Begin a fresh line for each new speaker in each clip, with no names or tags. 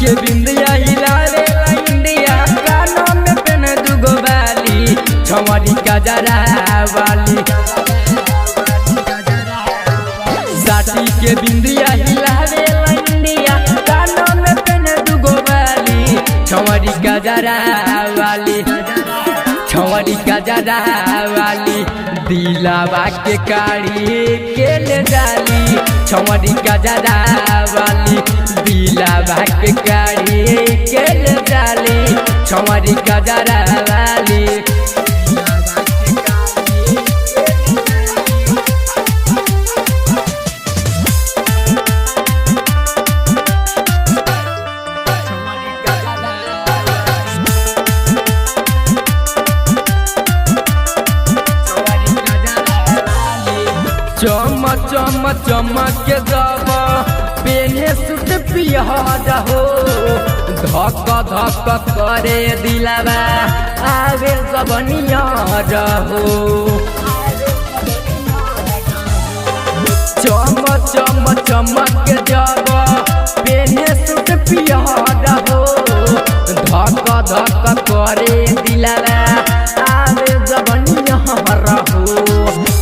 के बिंदिया हिलावे इंडिया, कानों में पेन दुगो बाली, छौरी का जरा वाली। साथी के बिंदिया हिलावे इंडिया, कानों में पेन दुगो बाली, छौरी का जरा वाली, छौरी का जरा वाली। दिलावा के काढ़ी के ले जाली, छौरी का जरा वाली। दिलावा के काढ़ी के ले जाली, छौरी का जरा वाली। चमक चमक चमक के जब पेने सुट पियादा हो, धक धक करे दिलावा आवे सबनिया हो। चमक चमक चमक के जब पेने सुट पियादा हो, धक धक करे दिलावा आवे सबनिया हो।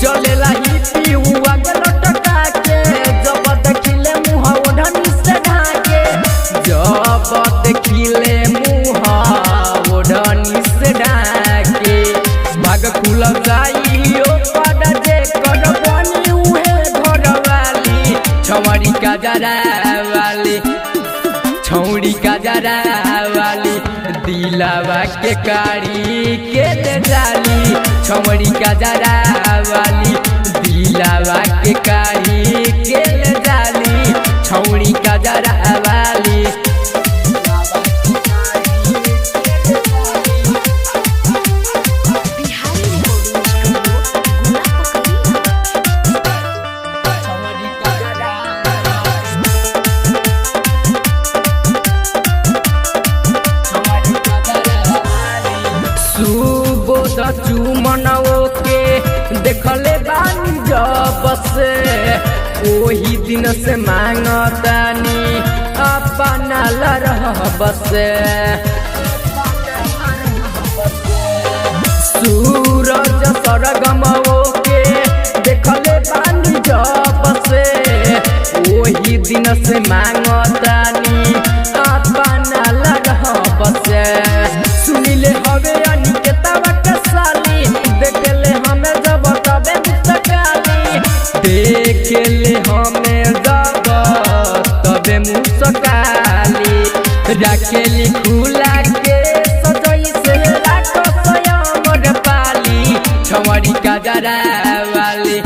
चलेला ही पियुआ के लटका के, जब देखिले मुँह ओढ़नी से ढाके, जब देखिले मुँह ओढ़नी से ढाके। भाग खुल जाइयो पड़ जे कर बनी उहे घर वाली, छौरी का जरा वाली, छौरी का जरा वाली। दिलावा के काढ़ी के ले जाली, छौरी का जरा वाली। दिलावा के काढ़ी के ले जाली, छौरी का जरा वाली। सुबोध चुमनवो के देखले बानी जब से, ओही दिन से मांगतानी अपना लरहब से। सूरज सरगमवो के देखले बानी जब से, ओही दिन से मांगतानी अपना लरहब से। सुनिले हवे अनिकेता के साली, देखले हमें जब तबे मुस्काली, देखले हमें जब तबे मुस्काली। रखेली खुला के सजई से राखो स्वयं पाली, छौरी का जरा वाली,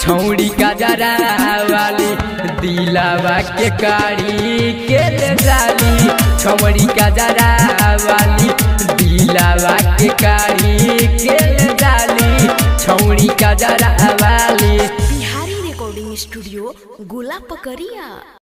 छौरी का जरा वाली। दिलावा के काढ़ी के ले जाली, छौरी का जरा वाली। दिलावा के काढ़ी के ले जाली, छौरी का जरा वाली।
बिहारी रिकॉर्डिंग स्टूडियो गोला पकड़िया।